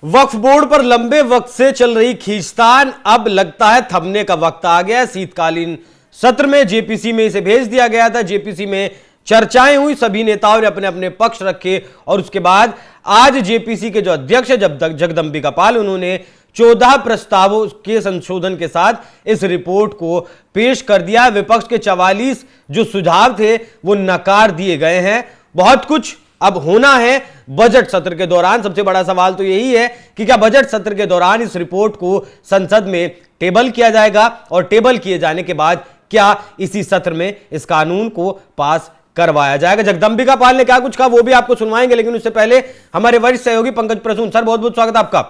वक्फ board पर लंबे वक्त से चल रही खींचतान अब लगता है थमने का वक्त आ गया। शीतकालीन सत्र में जेपीसी में इसे भेज दिया गया था। जेपीसी में चर्चाएं हुई, सभी नेताओं ने अपने अपने पक्ष रखे और उसके बाद आज जेपीसी के जो अध्यक्ष है जगदंबिका पाल, उन्होंने 14 प्रस्तावों के संशोधन के साथ इस रिपोर्ट को पेश कर दिया। विपक्ष के 44 जो सुझाव थे वो नकार दिए गए हैं। बहुत कुछ अब होना है बजट सत्र के दौरान। सबसे बड़ा सवाल तो यही है कि क्या बजट सत्र के दौरान इस रिपोर्ट को संसद में टेबल किया जाएगा और टेबल किए जाने के बाद क्या इसी सत्र में इस कानून को पास करवाया जाएगा। जगदंबिका पाल ने क्या कुछ कहा वो भी आपको सुनवाएंगे, लेकिन उससे पहले हमारे वरिष्ठ सहयोगी पंकज प्रसून सर, बहुत बहुत स्वागत आपका।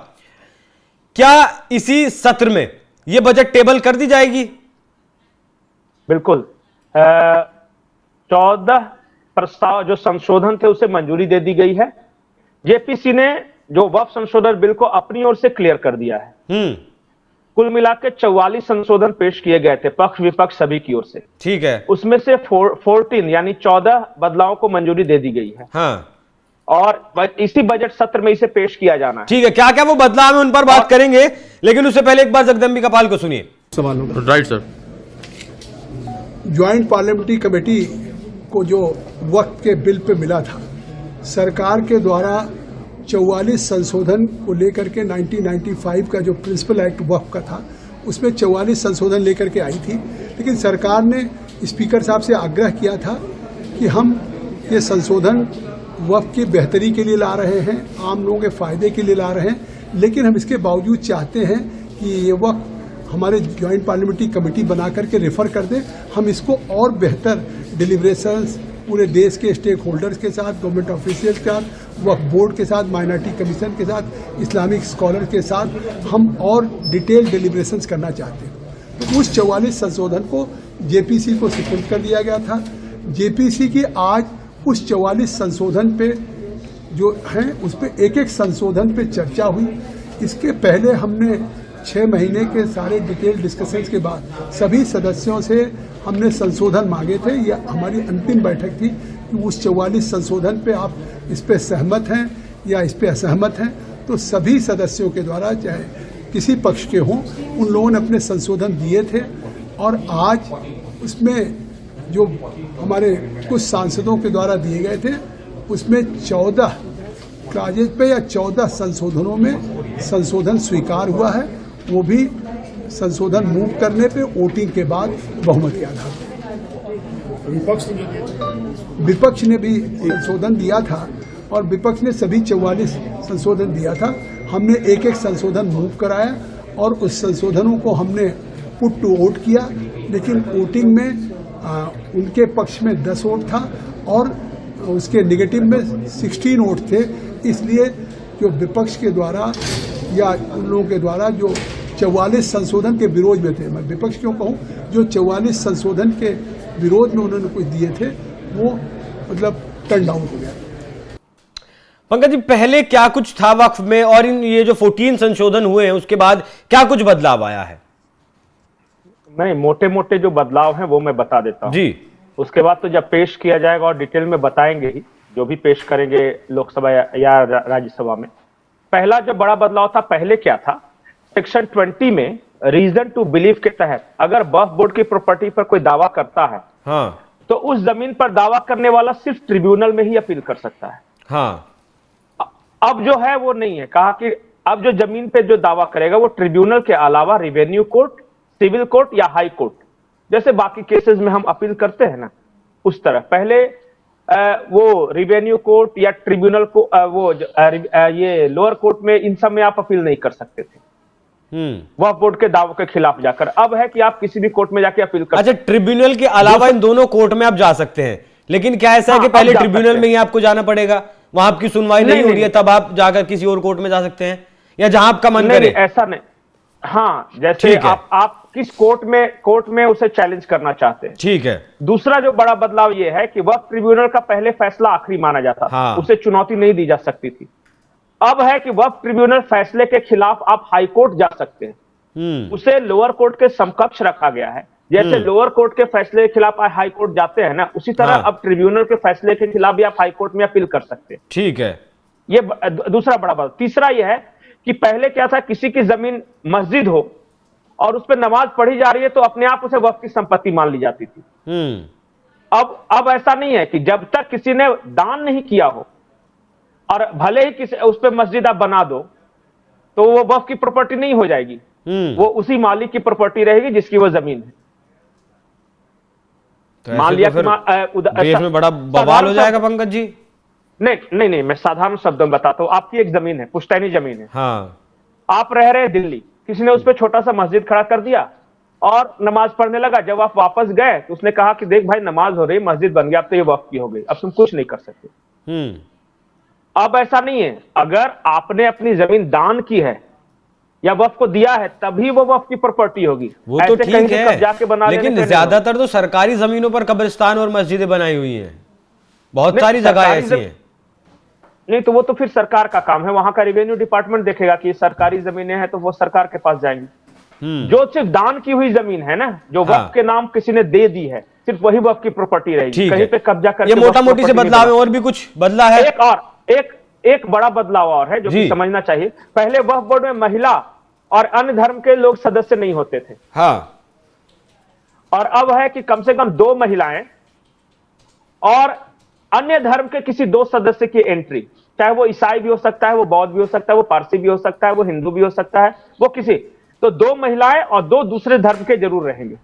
क्या इसी सत्र में यह बजट टेबल कर दी जाएगी? बिल्कुल। 14 प्रस्ताव जो संशोधन थे उसे मंजूरी दे दी गई है। जेपीसी ने जो वक्फ संशोधन बिल को अपनी ओर से क्लियर कर दिया है। कुल मिलाकर 44 संशोधन पेश किए गए थे पक्ष विपक्ष सभी की ओर से। ठीक है। उसमें से 14 यानी 14 बदलावों को मंजूरी दे दी गई है। हाँ। और इसी बजट सत्र में इसे पेश किया जाना है। ठीक है, क्या क्या वो बदलाव है उन पर बात करेंगे, लेकिन उससे पहले एक बार जगदंबिका पाल को सुनिए। सवाल होगा। Right sir. Joint parliamentary committee को जो वक्त के बिल पे मिला था, सरकार के द्वारा 44 संशोधन को लेकर के 1995 का जो प्रिंसिपल एक्ट वक्फ का था उसमें 44 संशोधन लेकर के आई थी। लेकिन सरकार ने स्पीकर साहब से आग्रह किया था कि हम ये संशोधन वक्फ की बेहतरी के लिए ला रहे हैं, आम लोगों के फायदे के लिए ला रहे हैं, लेकिन हम इसके बावजूद चाहते हैं कि ये वक्फ हमारे ज्वाइंट पार्लियामेंट्री कमेटी बना करके रेफर कर दें। हम इसको और बेहतर डिलिब्रेशंस पूरे देश के स्टेक होल्डर्स के साथ, गवर्नमेंट ऑफिशियल्स के साथ, वक्फ बोर्ड के साथ, माइनॉरिटी कमीशन के साथ, इस्लामिक स्कॉलर के साथ हम और डिटेल डिलिब्रेशंस करना चाहते हैं। तो उस 44 संशोधन को जेपीसी को सुपुर्द कर दिया गया था। जेपीसी की आज उस 44 संशोधन पे जो हैं उस पे एक एक संशोधन पे चर्चा हुई। इसके पहले हमने 6 महीने के सारे डिटेल डिस्कशंस के बाद सभी सदस्यों से हमने संशोधन मांगे थे। यह हमारी अंतिम बैठक थी कि उस 44 संशोधन पे आप इस पे सहमत हैं या इस पे असहमत हैं। तो सभी सदस्यों के द्वारा, चाहे किसी पक्ष के हों, उन लोगों ने अपने संशोधन दिए थे। और आज उसमें जो हमारे कुछ सांसदों के द्वारा दिए गए थे उसमें 14 क्लाजेज पे या 14 संशोधनों में संशोधन स्वीकार हुआ है। वो भी संशोधन मूव करने पे वोटिंग के बाद बहुमत के आधार पर। विपक्ष ने भी संशोधन दिया था और विपक्ष ने सभी 44 संशोधन दिया था। हमने एक एक संशोधन मूव कराया और उस संशोधनों को हमने पुट टू वोट किया, लेकिन वोटिंग में उनके पक्ष में 10 वोट था और उसके निगेटिव में 16 वोट थे। इसलिए जो विपक्ष के द्वारा या उन लोगों के द्वारा जो 44 संशोधन के विरोध में थे, मैं विपक्ष क्यों कहूं, जो 44 संशोधन के विरोध में उन्होंने कुछ दिए थे वो मतलब टर्न डाउन हो गया। पंकज जी, पहले क्या कुछ था वक्फ में और इन ये जो 14 संशोधन हुए हैं उसके बाद क्या कुछ बदलाव आया है? नहीं, मोटे मोटे जो बदलाव हैं वो मैं बता देता हूं जी। उसके बाद तो जब पेश किया जाएगा और डिटेल में बताएंगे ही, जो भी पेश करेंगे लोकसभा या राज्यसभा में। पहला जो बड़ा बदलाव था, पहले क्या था, सेक्शन 20 में रीजन टू बिलीव के तहत अगर वक्फ बोर्ड की प्रॉपर्टी पर कोई दावा करता है, हाँ, तो उस जमीन पर दावा करने वाला सिर्फ ट्रिब्यूनल में ही अपील कर सकता है। हाँ। अब जो है वो नहीं है, कहा कि अब जो जमीन पे जो दावा करेगा वो ट्रिब्यूनल के अलावा रिवेन्यू कोर्ट, सिविल कोर्ट या हाई कोर्ट, जैसे बाकी केसेस में हम अपील करते हैं ना, उस तरह पहले वो रिवेन्यू कोर्ट या ट्रिब्यूनल को ये लोअर कोर्ट में, इन सब में आप अपील नहीं कर सकते थे वक्फ बोर्ड के दावों के खिलाफ जाकर। अब है कि आप किसी भी कोर्ट में जाके अपील कर। अच्छा, ट्रिब्यूनल के अलावा इन दोनों कोर्ट में आप जा सकते हैं, लेकिन क्या ऐसा है कि पहले ट्रिब्यूनल में ही आपको जाना पड़ेगा, वहां आपकी सुनवाई नहीं हो रही है, तब आप जाकर किसी और कोर्ट में जा सकते हैं, या जहां आपका मन करे? ऐसा नहीं। हाँ, जैसे आप किस कोर्ट में उसे चैलेंज करना चाहते हैं। ठीक है। दूसरा जो बड़ा बदलाव ये है कि वक्फ ट्रिब्यूनल का पहले फैसला आखिरी माना जाता था। हाँ। उसे चुनौती नहीं दी जा सकती थी। अब है कि वक्फ ट्रिब्यूनल फैसले के खिलाफ आप हाई कोर्ट जा सकते हैं। उसे लोअर कोर्ट के समकक्ष रखा गया है। जैसे लोअर कोर्ट के फैसले के खिलाफ हाई कोर्ट जाते हैं ना, उसी तरह अब ट्रिब्यूनल के फैसले के खिलाफ भी आप हाई कोर्ट में अपील कर सकते हैं। ठीक है। ये दूसरा बड़ा बदलाव। तीसरा यह है कि पहले क्या था, किसी की जमीन मस्जिद हो और उस पर नमाज पढ़ी जा रही है तो अपने आप उसे वक्फ की संपत्ति मान ली जाती थी। अब ऐसा नहीं है कि जब तक किसी ने दान नहीं किया हो और भले ही किसी उस पर मस्जिद आप बना दो तो वो वक्फ की प्रॉपर्टी नहीं हो जाएगी, वो उसी मालिक की प्रॉपर्टी रहेगी जिसकी वो जमीन है। तो मान लिया तो देश में बड़ा बवाल हो जाएगा पंकज जी। नहीं, मैं साधारण शब्दों में बताता हूं। आपकी एक जमीन है, पुश्तैनी जमीन है, हाँ, आप रह रहे हैं दिल्ली, किसी ने उस पर छोटा सा मस्जिद खड़ा कर दिया और नमाज पढ़ने लगा। जब आप वापस गए तो उसने कहा कि देख भाई नमाज हो रही, मस्जिद बन गया, अब तो ये वक्फ की हो गई, अब तुम कुछ नहीं कर सकते। अब ऐसा नहीं है, अगर आपने अपनी जमीन दान की है या वक्फ को दिया है तभी वो वक्फ की प्रॉपर्टी होगी। वो तो ठीक है, लेकिन ज्यादातर तो सरकारी जमीनों पर कब्रिस्तान और मस्जिदें बनाई हुई हैं, बहुत सारी जगह ऐसी हैं। नहीं तो वो तो फिर सरकार का काम है, वहां का रेवेन्यू डिपार्टमेंट देखेगा कि सरकारी जमीनें हैं तो वो सरकार के पास जाएंगी। जो सिर्फ दान की हुई जमीन है ना, जो वक्फ के नाम किसी ने दे दी है, सिर्फ वही वक्फ की प्रॉपर्टी रहेगी। कहीं पे कब्जा करके ये मोटा मोटी से बदलाव है, और भी कुछ बदला है। एक बड़ा बदलाव और है जो कि समझना चाहिए। पहले वक्फ बोर्ड में महिला और अन्य धर्म के लोग सदस्य नहीं होते थे, हाँ, और अब है कि कम से कम 2 महिलाएं और अन्य धर्म के किसी 2 सदस्य की एंट्री, चाहे वो ईसाई भी हो सकता है, वो बौद्ध भी हो सकता है, वो पारसी भी हो सकता है, वो हिंदू भी हो सकता है, वो किसी, तो 2 महिलाएं और 2 दूसरे धर्म के जरूर रहेंगे।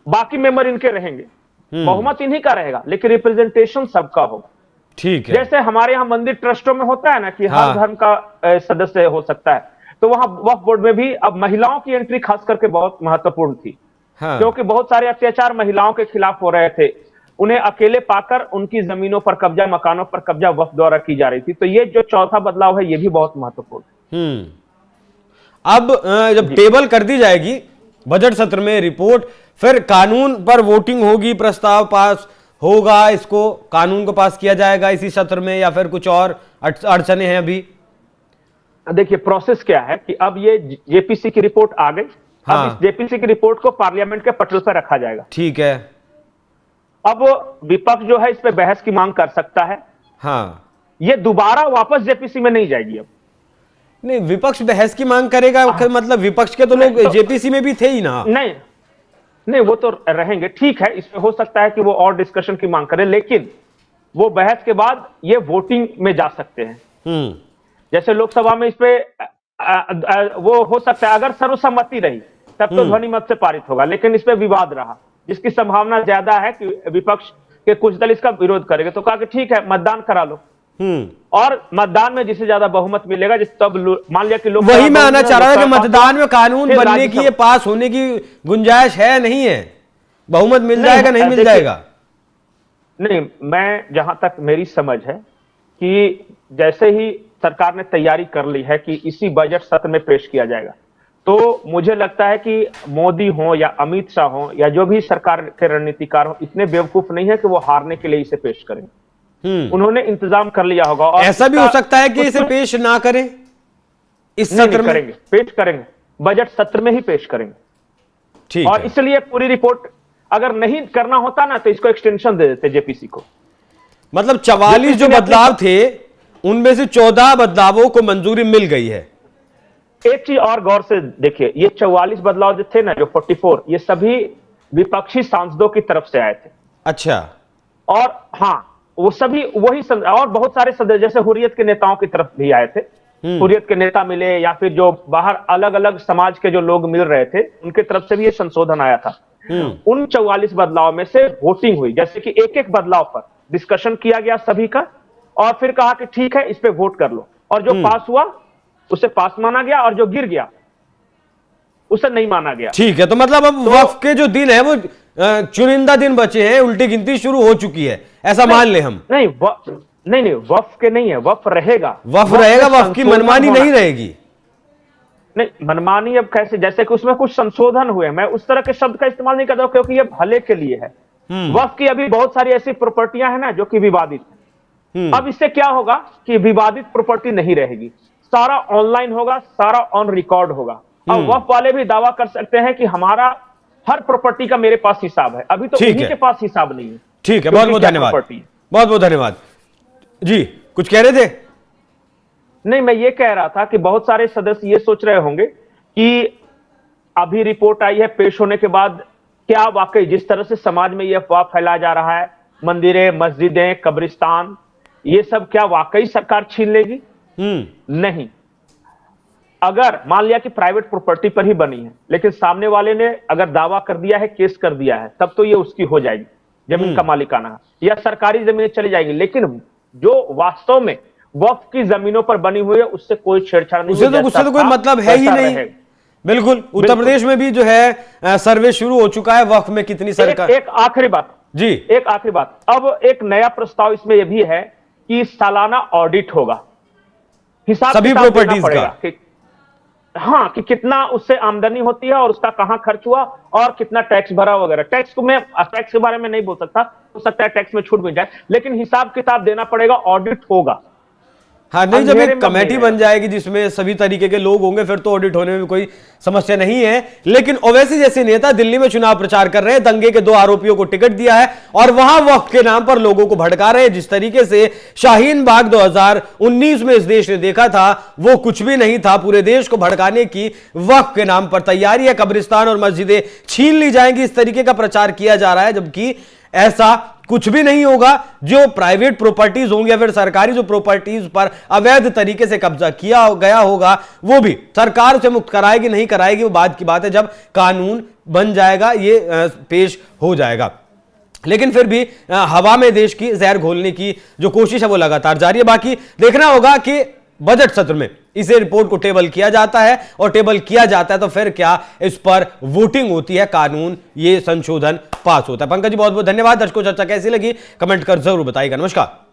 बाकी मेंबर इनके रहेंगे, बहुमत इन्हीं का रहेगा, लेकिन रिप्रेजेंटेशन सबका होगा। ठीक है, जैसे हमारे यहाँ मंदिर ट्रस्टों में होता है ना कि हर धर्म का सदस्य हो सकता है, तो वहां वक्फ बोर्ड में भी अब महिलाओं की एंट्री खास करके बहुत महत्वपूर्ण थी। क्योंकि बहुत सारे अत्याचार महिलाओं के खिलाफ हो रहे थे, उन्हें अकेले पाकर उनकी जमीनों पर कब्जा, मकानों पर कब्जा वक्फ द्वारा की जा रही थी। तो ये जो चौथा बदलाव है ये भी बहुत महत्वपूर्ण है। अब जब टेबल कर दी जाएगी बजट सत्र में रिपोर्ट, फिर कानून पर वोटिंग होगी, प्रस्ताव पास होगा, इसको कानून को पास किया जाएगा इसी सत्र में, या फिर कुछ और अड़चने हैं अभी? देखिए प्रोसेस क्या है कि अब ये जेपीसी की रिपोर्ट आ गई, अब इस जेपीसी की रिपोर्ट को पार्लियामेंट के पटल पर रखा जाएगा। ठीक है, अब विपक्ष जो है इस पे बहस की मांग कर सकता है। हाँ, ये दोबारा वापस जेपीसी में नहीं जाएगी। अब नहीं, विपक्ष बहस की मांग करेगा, मतलब विपक्ष के तो लोग जेपीसी में भी थे ही ना। नहीं वो तो रहेंगे, ठीक है, इसमें हो सकता है कि वो और डिस्कशन की मांग करें, लेकिन वो बहस के बाद ये वोटिंग में जा सकते हैं। जैसे लोकसभा में इस पे वो हो सकता है, अगर सर्वसम्मति रही तब तो ध्वनि मत से पारित होगा, लेकिन इस पे विवाद रहा, जिसकी संभावना ज्यादा है कि विपक्ष के कुछ दल इसका विरोध करेंगे। तो कहा कि ठीक है मतदान करा लो, और मतदान में जिसे ज्यादा बहुमत मिलेगा, जिस तब मान लिया कि लोग, वही मैं आना चाह रहा था कि मतदान में कानून बनने की, ये पास होने की गुंजाइश है नहीं है, बहुमत मिल जाएगा नहीं मिल जाएगा? नहीं, मैं जहां तक मेरी समझ है कि जैसे ही सरकार ने तैयारी कर ली है कि इसी बजट सत्र में पेश किया जाएगा, तो मुझे लगता है कि मोदी हो या अमित शाह हो या जो भी सरकार के रणनीतिकार हो, इतने बेवकूफ नहीं है कि वो हारने के लिए इसे पेश करें। उन्होंने इंतजाम कर लिया होगा। और ऐसा भी हो सकता है कि इसे पेश ना करें इस सत्र में? करेंगे, पेश करेंगे, बजट सत्र में ही पेश करेंगे। ठीक और इसलिए पूरी रिपोर्ट अगर नहीं करना होता ना तो इसको एक्सटेंशन दे देते जेपीसी को। मतलब 44 जो बदलाव थे उनमें से 14 बदलावों को मंजूरी मिल गई है। एक चीज और गौर से देखिए, ये 44 बदलाव जो थे ना, जो 44, ये सभी विपक्षी सांसदों की तरफ से आए थे। अच्छा। और हाँ, वो सभी वही और बहुत सारे सदस्य जैसे हुर्रियत के नेताओं की तरफ भी आए थे, हुर्रियत के नेता मिले, या फिर जो बाहर अलग अलग समाज के जो लोग मिल रहे थे उनके तरफ से भी ये संशोधन आया था। उन 44 बदलाव में से वोटिंग हुई, जैसे कि एक एक बदलाव पर डिस्कशन किया गया सभी का, और फिर कहा कि ठीक है इस पे वोट कर लो, और जो पास हुआ उसे पास माना गया, और जो गिर गया उसे नहीं माना गया। ठीक है, तो मतलब अब वक्फ के जो दिन है वो चुनिंदा दिन बचे हैं, उल्टी गिनती शुरू हो चुकी है, ऐसा मान ले हम? नहीं वक्फ के नहीं है, वक्फ रहेगा, वक्फ रहेगा, वक्फ की मनमानी नहीं रहेगी। नहीं, मनमानी अब कैसे, जैसे कि उसमें कुछ संशोधन हुए, मैं उस तरह के शब्द का इस्तेमाल नहीं करता क्योंकि ये भले के लिए है। वक्फ की अभी बहुत सारी ऐसी प्रॉपर्टियां हैं ना जो कि विवादित है। अब इससे क्या होगा कि विवादित प्रॉपर्टी नहीं रहेगी, सारा ऑनलाइन होगा, सारा ऑन रिकॉर्ड होगा। अब वक्फ वाले भी दावा कर सकते हैं कि हमारा हर प्रॉपर्टी का मेरे पास हिसाब है, अभी तो उन्हीं के पास हिसाब नहीं है। ठीक है, बहुत बहुत धन्यवाद, बहुत बहुत धन्यवाद जी। कुछ कह रहे थे? नहीं, मैं ये कह रहा था कि बहुत सारे सदस्य ये सोच रहे होंगे कि अभी रिपोर्ट आई है, पेश होने के बाद क्या वाकई जिस तरह से समाज में ये अफवाह फैलाया जा रहा है, मंदिरें, मस्जिदें, कब्रिस्तान, ये सब क्या वाकई सरकार छीन लेगी? नहीं। अगर मान लिया कि प्राइवेट प्रॉपर्टी पर ही बनी है, लेकिन सामने वाले ने अगर दावा कर दिया है, केस कर दिया है, तब तो ये उसकी हो जाएगी, जमीन का मालिकाना, या सरकारी जमीन चली जाएगी। लेकिन जो वास्तव में वक्फ की जमीनों पर बनी हुई है, उससे कोई छेड़छाड़ नहीं, उससे तो कोई मतलब है ही नहीं। बिल्कुल। उत्तर प्रदेश में भी जो है सर्वे शुरू हो चुका है वक्फ में कितनी सरकार। एक आखिरी बात जी, एक आखिरी बात, अब एक नया प्रस्ताव इसमें यह भी है कि सालाना ऑडिट होगा, हिसाब सभी प्रॉपर्टीज का, हाँ, कि कितना उससे आमदनी होती है और उसका कहां खर्च हुआ और कितना टैक्स भरा वगैरह। टैक्स के बारे में नहीं बोल सकता, हो सकता है टैक्स में छूट मिल जाए, लेकिन हिसाब किताब देना पड़ेगा, ऑडिट होगा। हाँ, नहीं, जब एक कमेटी बन जाएगी जिसमें सभी तरीके के लोग होंगे, फिर तो ऑडिट होने में कोई समस्या नहीं है। लेकिन ओवैसी जैसे नेता दिल्ली में चुनाव प्रचार कर रहे हैं, दंगे के 2 आरोपियों को टिकट दिया है और वहां वक्फ के नाम पर लोगों को भड़का रहे हैं। जिस तरीके से शाहीन बाग 2019 में इस देश ने देखा था, वो कुछ भी नहीं था। पूरे देश को भड़काने की वक्फ के नाम पर तैयारी है, कब्रिस्तान और मस्जिदें छीन ली जाएंगी, इस तरीके का प्रचार किया जा रहा है, जबकि ऐसा कुछ भी नहीं होगा। जो प्राइवेट प्रॉपर्टीज होंगी या फिर सरकारी जो प्रॉपर्टीज पर अवैध तरीके से कब्जा किया गया होगा, वो भी सरकार से मुक्त कराएगी नहीं कराएगी, वो बात की बात है, जब कानून बन जाएगा, ये पेश हो जाएगा। लेकिन फिर भी हवा में देश की जहर घोलने की जो कोशिश है वो लगातार जारी है। बाकी देखना होगा कि बजट सत्र में इसे रिपोर्ट को टेबल किया जाता है, और टेबल किया जाता है तो फिर क्या इस पर वोटिंग होती है, कानून, ये संशोधन पास होता है। पंकज जी, बहुत बहुत धन्यवाद। दर्शकों, चर्चा कैसी लगी कमेंट कर जरूर बताइएगा। नमस्कार।